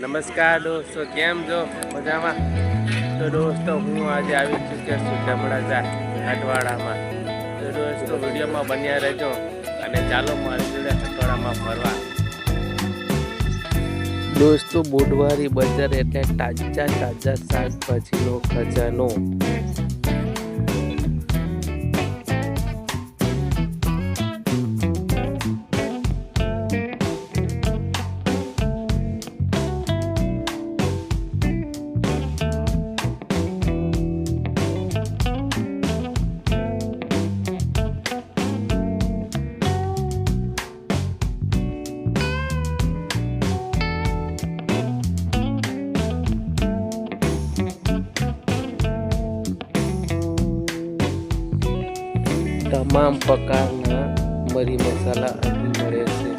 નમસ્કાર દોસ્તો, કેમ છો? મજામાં? તો દોસ્તો હું આજે આવી ચૂક્યો છું ધમડાજા હટવાડામાં. તો દોસ્તો વિડીયોમાં બન્યા રહેજો અને ચાલો મારી જોડે હટવાડામાં ફરવા. દોસ્તો બુધવારી બજાર એટલે તાજા શાકભાજીનો ખજાનો. તમામ પ્રકારના મરી મસાલા અહીં મળે છે.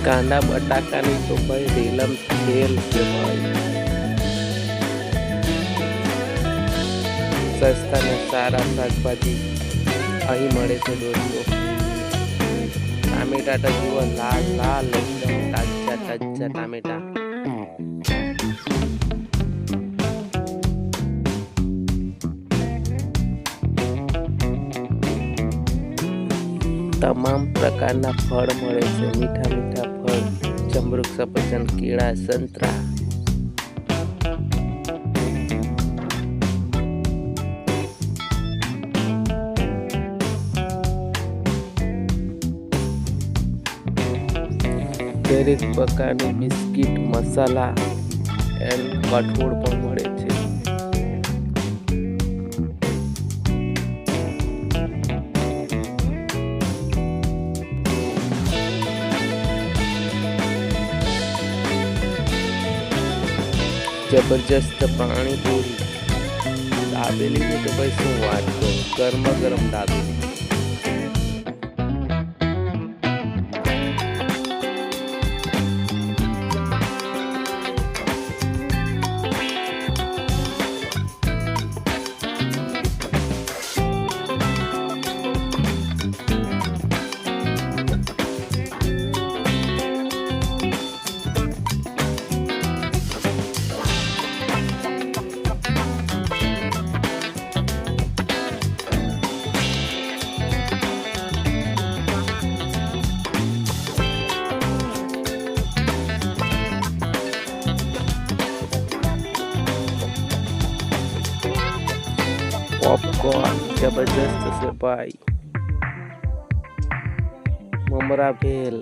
કાંદા બટાકાની તો ભાઈ રેલમ ખેલ છે ભાઈ. સસ્તા ને સારા શાકભાજી અહીં મળે છે દોસ્તો. ટામેટા તો જુઓ, લાલ લાલ એકદમ તાજા ટામેટા. તમામ પ્રકારના ફળ મળે છે, મીઠા ફળ, જમરૂખ, સફરજન, કેળા, સંતરા. દરેક પ્રકારની બિસ્કિટ, મસાલા એન્ડ કઠોળ પણ મળે છે. જબરજસ્ત પાણીપુરી, દાબેલીની તો ભાઈ શું વાત કરું, ગરમા ગરમ દાબેલી. પોપકોર્ન જબરજસ્ત છે ભાઈ. મમરા ભેલ,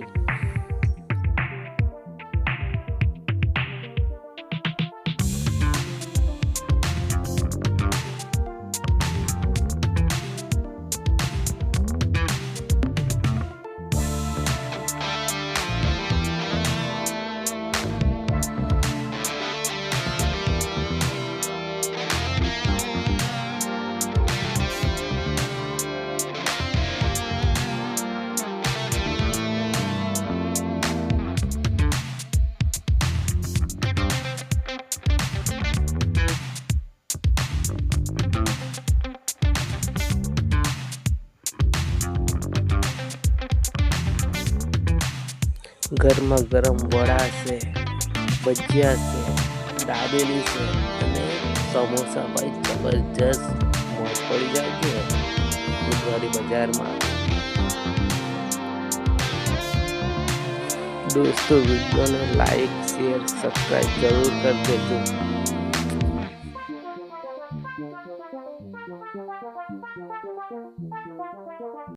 ગરમા ગરમ વડા છે, ભજીયા છે, દાબેલી છે અને સમોસા ભાઈ જબરજસ્ત મોજ પડી જાય છે બુધવારી બજારમાં. દોસ્તો વિડીયોને લાઈક, શેર, સબસ્ક્રાઈબ જરૂર કરી દેજો.